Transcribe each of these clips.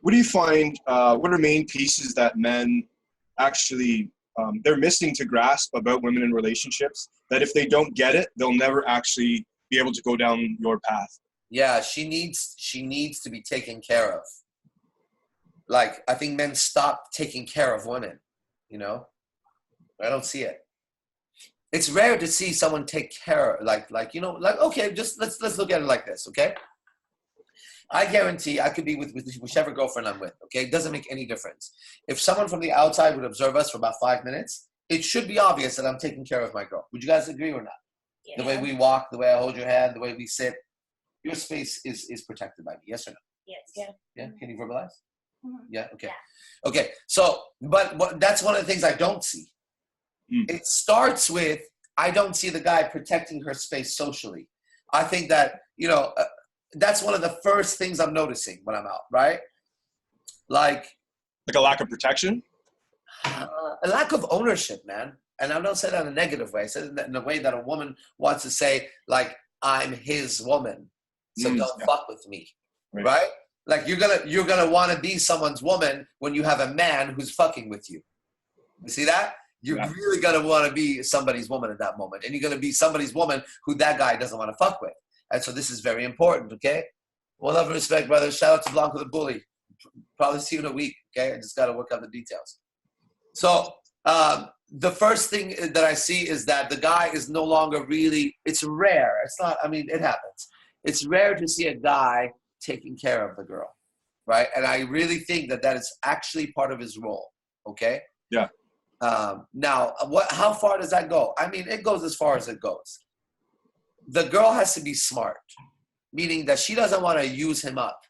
what do you find, what are main pieces that men actually, they're missing to grasp about women in relationships, that if they don't get it, they'll never actually be able to go down your path? Yeah, she needs to be taken care of. Like, I think men stop taking care of women, you know? I don't see it. It's rare to see someone take care, okay, just let's look at it like this, okay? I guarantee I could be with whichever girlfriend I'm with, okay? It doesn't make any difference. If someone from the outside would observe us for about 5 minutes, it should be obvious that I'm taking care of my girl. Would you guys agree or not? Yeah. The way we walk, the way I hold your hand, the way we sit, your space is protected by me, yes or no? Yes. Yeah. Yeah, can you verbalize? Mm-hmm. Yeah, okay. Yeah. Okay, so, but that's one of the things I don't see. It starts with, I don't see the guy protecting her space socially. I think that, that's one of the first things I'm noticing when I'm out, right? Like a lack of protection? A lack of ownership, man. And I don't say that in a negative way. I say that in a way that a woman wants to say, like, I'm his woman, so don't fuck with me, right? Like, you're gonna want to be someone's woman when you have a man who's fucking with you. You see that? You're really gonna want to be somebody's woman at that moment, and you're gonna be somebody's woman who that guy doesn't want to fuck with. And so this is very important, okay? Well, love and respect, brother. Shout out to Blanco the Bully. Probably see you in a week, okay? I just got to work out the details. So the first thing that I see is that the guy is no longer really, it's rare. It's not, I mean, it happens. It's rare to see a guy taking care of the girl, right? And I really think that is actually part of his role, okay? Yeah. Now, how far does that go? I mean, it goes as far as it goes. The girl has to be smart, meaning that she doesn't want to use him up.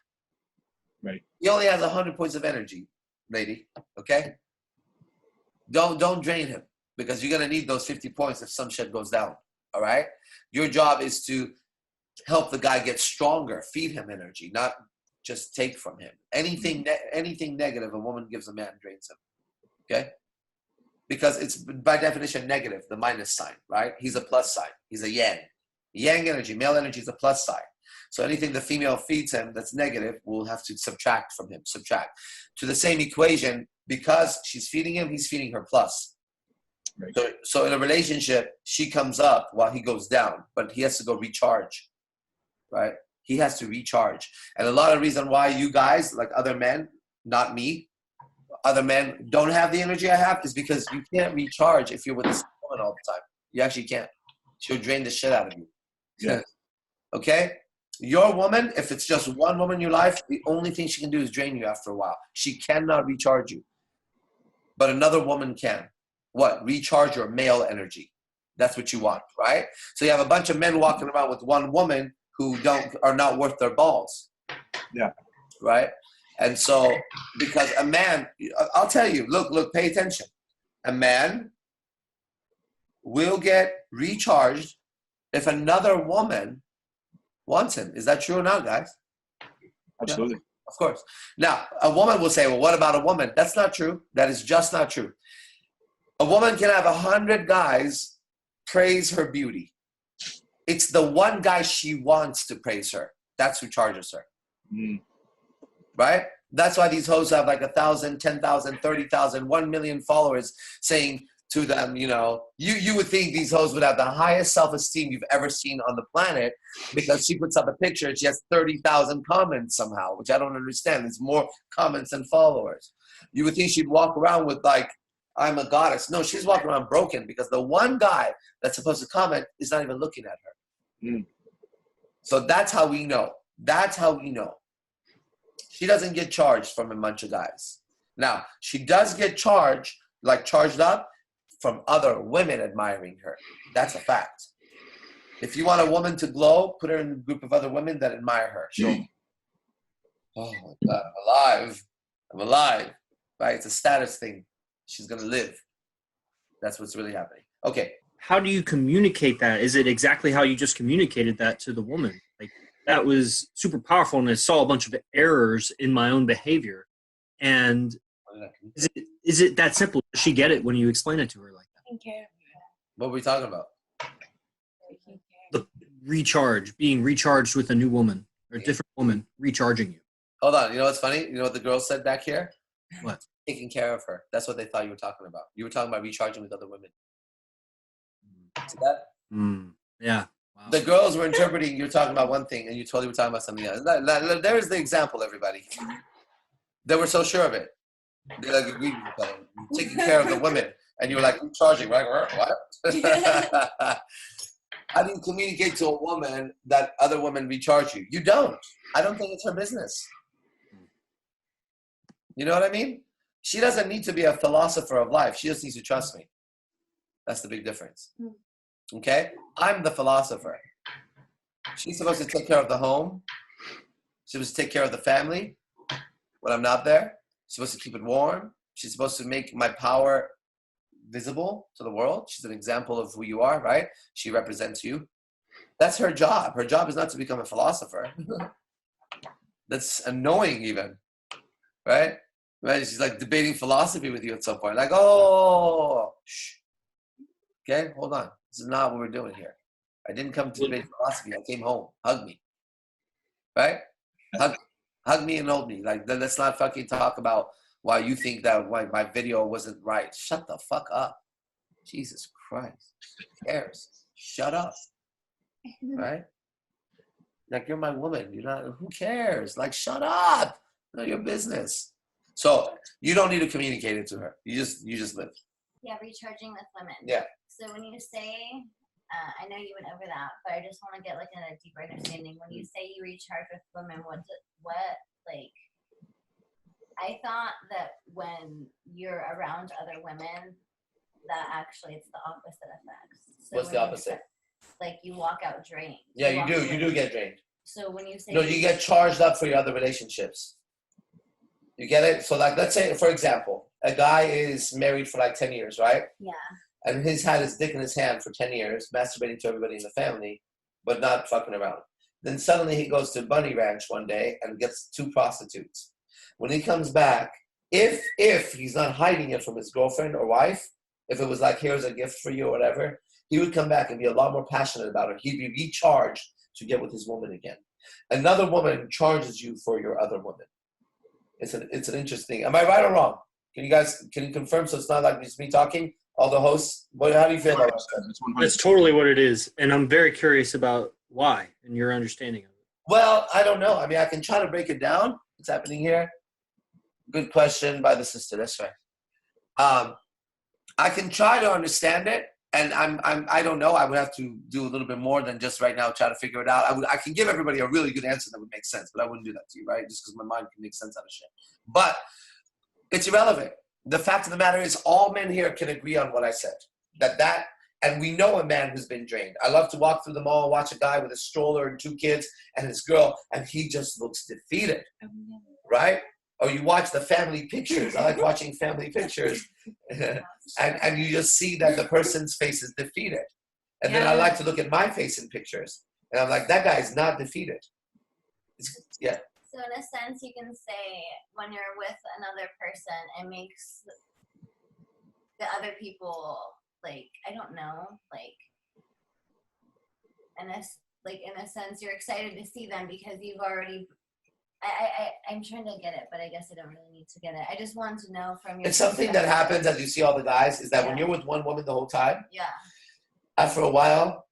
Right. He only has 100 points of energy, lady, okay? Don't drain him, because you're going to need those 50 points if some shit goes down, all right? Your job is to help the guy get stronger, feed him energy, not just take from him. Anything negative a woman gives a man drains him, okay? Because it's by definition negative, the minus sign, right? He's a plus sign. He's a yang. Yang energy, male energy is a plus sign. So anything the female feeds him that's negative, we'll have to subtract from him, subtract. To the same equation, because she's feeding him, he's feeding her plus. Right. So in a relationship, she comes up while he goes down, but he has to go recharge, right? He has to recharge. And a lot of reason why you guys, like other men, not me, other men don't have the energy I have is because you can't recharge if you're with this woman all the time. You actually can't. She'll drain the shit out of you. Yeah. Okay? Your woman, if it's just one woman in your life, the only thing she can do is drain you after a while. She cannot recharge you. But another woman can. What? Recharge your male energy. That's what you want, right? So you have a bunch of men walking around with one woman who are not worth their balls. Yeah. Right? And so, because a man, I'll tell you, look, pay attention. A man will get recharged if another woman wants him. Is that true or not, guys? Absolutely. Yeah, of course. Now, a woman will say, well, what about a woman? That's not true. That is just not true. A woman can have 100 guys praise her beauty. It's the one guy she wants to praise her. That's who charges her. Right? That's why these hoes have like 1,000, 10,000, 30,000, 1 million followers saying to them, you would think these hoes would have the highest self-esteem you've ever seen on the planet, because she puts up a picture and she has 30,000 comments somehow, which I don't understand. There's more comments than followers. You would think she'd walk around with like, I'm a goddess. No, she's walking around broken because the one guy that's supposed to comment is not even looking at her. So that's how we know. That's how we know. She doesn't get charged from a bunch of guys. Now, she does get charged up from other women admiring her. That's a fact. If you want a woman to glow, put her in a group of other women that admire her. She'll, oh my God, I'm alive. Right? It's a status thing. She's going to live. That's what's really happening. Okay. How do you communicate that? Is it exactly how you just communicated that to the woman? Like, that was super powerful, and I saw a bunch of errors in my own behavior. And is it that simple? Does she get it when you explain it to her like that? What were we talking about? The recharge, being recharged with a new woman or a different woman recharging you. Hold on. You know what's funny? You know what the girl said back here? What? Taking care of her. That's what they thought you were talking about. You were talking about recharging with other women. See that? Yeah. Wow. The girls were interpreting you're talking about one thing and you totally were talking about something else. There's the example, everybody. They were so sure of it. They like agreed with each other. Taking care of the women. And you were like, recharging, right? What? How do you communicate to a woman that other women recharge you? You don't. I don't think it's her business. You know what I mean? She doesn't need to be a philosopher of life. She just needs to trust me. That's the big difference. Okay? I'm the philosopher. She's supposed to take care of the home. She's supposed to take care of the family when I'm not there. She's supposed to keep it warm. She's supposed to make my power visible to the world. She's an example of who you are, right? She represents you. That's her job. Her job is not to become a philosopher. That's annoying even, right? Right? She's like debating philosophy with you at some point. Like, oh, shh. Okay, hold on. This is not what we're doing here. I didn't come to debate philosophy. I came home. Hug me. Right? Hug me and hold me. Like, let's not fucking talk about why you think that my video wasn't right. Shut the fuck up. Jesus Christ. Who cares? Shut up. Right? Like, you're my woman. You're not, who cares? Like, shut up. Not your business. So you don't need to communicate it to her. You just live. Yeah, recharging with women. Yeah. So when you say, I know you went over that, but I just want to get like a deeper understanding. When you say you recharge with women, what like? I thought that when you're around other women, that actually it's the opposite effects. So What's the opposite? Like you walk out drained. Yeah, you do. You do get drained. So when you say no, you get charged up for your other relationships. You get it? So like, let's say, for example, a guy is married for like 10 years, right? Yeah. And he's had his dick in his hand for 10 years, masturbating to everybody in the family, but not fucking around. Then suddenly he goes to Bunny Ranch one day and gets 2 prostitutes. When he comes back, if he's not hiding it from his girlfriend or wife, if it was like, here's a gift for you or whatever, he would come back and be a lot more passionate about her. He'd be recharged to get with his woman again. Another woman charges you for your other woman. It's an interesting. Am I right or wrong? Can you confirm so it's not like just me talking? All the hosts. How do you feel about that? That's totally what it is, and I'm very curious about why and your understanding of it. Well, I don't know. I mean, I can try to break it down. What's happening here? Good question by the sister. That's right. I can try to understand it, and I don't know. I would have to do a little bit more than just right now try to figure it out. I can give everybody a really good answer that would make sense, but I wouldn't do that to you, right? Just because my mind can make sense out of shit. But it's irrelevant. The fact of the matter is, all men here can agree on what I said. And we know a man who's been drained. I love to walk through the mall, watch a guy with a stroller and 2 kids and his girl, and he just looks defeated, right? Or you watch the family pictures. I like watching family pictures. and you just see that the person's face is defeated. And then I like to look at my face in pictures. And I'm like, that guy is not defeated. Yeah. So in a sense, you can say when you're with another person, it makes the other people, like, I don't know, like, in a sense, you're excited to see them because you've already, I'm trying to get it, but I guess I don't really need to get it. I just want to know from you. It's something that happens as you see all the guys, is that when you're with one woman the whole time, after a while,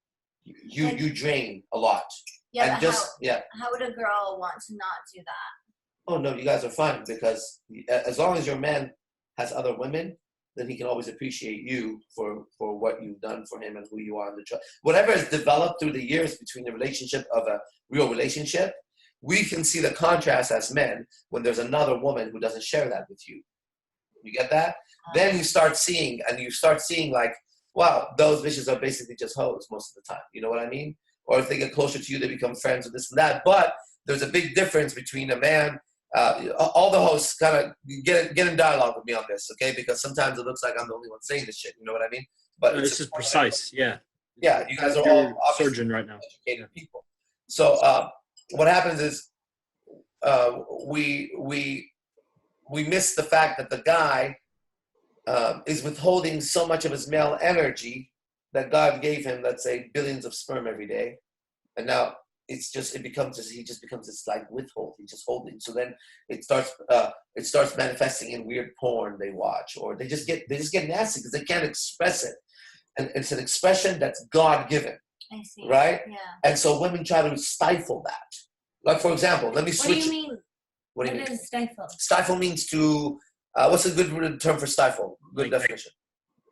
you drain a lot. Yeah, and how would a girl want to not do that? Oh, no, you guys are fine because as long as your man has other women, then he can always appreciate you for what you've done for him and who you are in the trust. Whatever is developed through the years between the relationship of a real relationship, we can see the contrast as men when there's another woman who doesn't share that with you. You get that? Then you start seeing like, wow, those bitches are basically just hoes most of the time. You know what I mean? Or if they get closer to you, they become friends with this and that. But there's a big difference between a man. All the hosts kind of get in dialogue with me on this, okay? Because sometimes it looks like I'm the only one saying this shit. You know what I mean? But this is precise. Yeah. Yeah, you guys are all surgeon right now. Educated people. So what happens is we miss the fact that the guy is withholding so much of his male energy that God gave him, let's say, billions of sperm every day. And now it becomes this like withhold. He's just holding. So then it starts manifesting in weird porn they watch, or they just get nasty because they can't express it. And it's an expression that's God given. I see. Right? Yeah. And so women try to stifle that. Like, for example, let me switch. What do you mean? What do you What mean? is stifle? Stifle means to, what's a good term for stifle? Good Like, definition.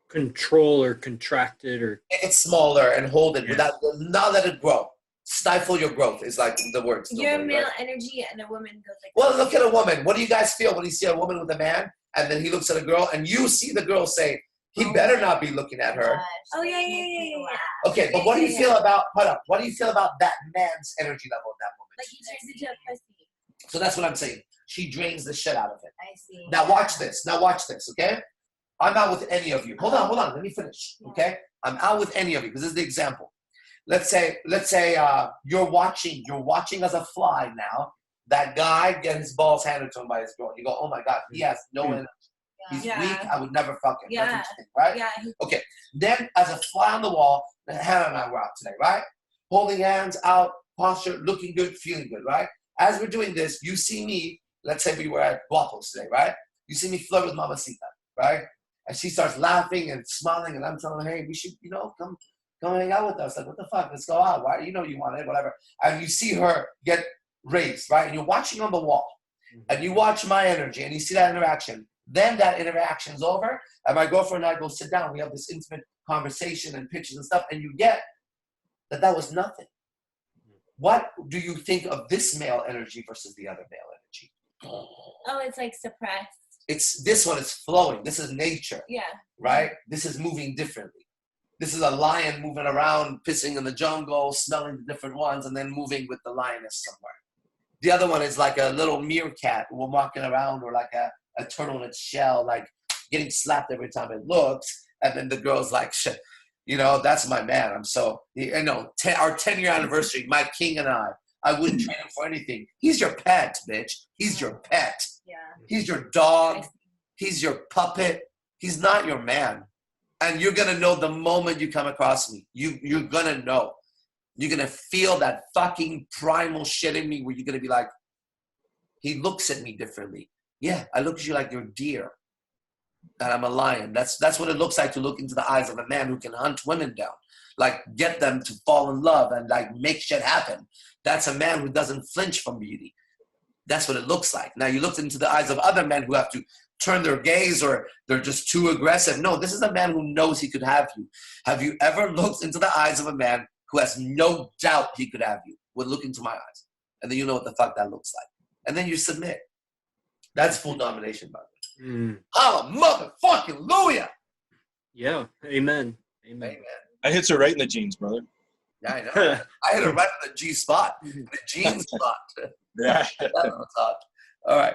Control or contracted or It's smaller and hold it Yeah. without, not let it grow. Stifle your growth is like the word. still Your there, male right? energy and a woman goes like. Well, look at a woman. What do you guys feel when you see a woman with a man and then he looks at a girl and you see the girl say, he Oh better my not be looking at her. Gosh, Oh, that yeah, makes yeah, me yeah, yeah. laugh. Okay, but what do you feel about, hold up, what do you feel about that man's energy level at that moment? Like he turns into a pussy. So that's what I'm saying. She drains the shit out of it. I see. Now watch this, okay? I'm out with any of you. Hold on, let me finish, okay? I'm out with any of you, because this is the example. Let's say you're watching as a fly now, that guy get his balls handed to him by his girl. You go, oh my God, he has no energy. He's Yeah. weak, I would never fuck him. Yeah. That's what you think, right? Yeah. Okay, then as a fly on the wall, Hannah and I were out today, right? Holding hands, out, posture, looking good, feeling good, right? As we're doing this, you see me, let's say we were at Guapos today, right? You see me flirt with Mamacita, right? And she starts laughing and smiling, and I'm telling her, hey, we should, come hang out with us. Like, what the fuck? Let's go out. Why? You want it, whatever. And you see her get raised, right? And you're watching on the wall, and you watch my energy, and you see that interaction. Then that interaction's over, and my girlfriend and I go sit down. We have this intimate conversation and pictures and stuff, and you get that was nothing. What do you think of this male energy versus the other male energy? Oh, it's like suppressed. This one is flowing. This is nature, Yeah. right? This is moving differently. This is a lion moving around, pissing in the jungle, smelling the different ones, and then moving with the lioness somewhere. The other one is like a little meerkat walking around, or like a turtle in its shell, like getting slapped every time it looks. And then the girl's like, shit, that's my man. I'm so, our 10-year anniversary, my king and I wouldn't trade him for anything. He's your pet, bitch. He's your pet. Yeah. He's your dog. He's your puppet. He's not your man. And you're going to know the moment you come across me. You're going to know. You're going to feel that fucking primal shit in me where you're going to be like, he looks at me differently. Yeah, I look at you like you're deer. And I'm a lion. That's what it looks like to look into the eyes of a man who can hunt women down. Like, get them to fall in love and like make shit happen. That's a man who doesn't flinch from beauty. That's what it looks like. Now you looked into the eyes of other men who have to turn their gaze, or they're just too aggressive. No, this is a man who knows he could have you. Have you ever looked into the eyes of a man who has no doubt he could have you? Would look into my eyes. And then you know what the fuck that looks like. And then you submit. That's full domination, by the way. I'm a motherfucking Louia. Yeah. Amen. Amen. I hits her right in the jeans, brother. Yeah, I know. I hit it right on the G spot. The G spot. Yeah. That's on top. All right.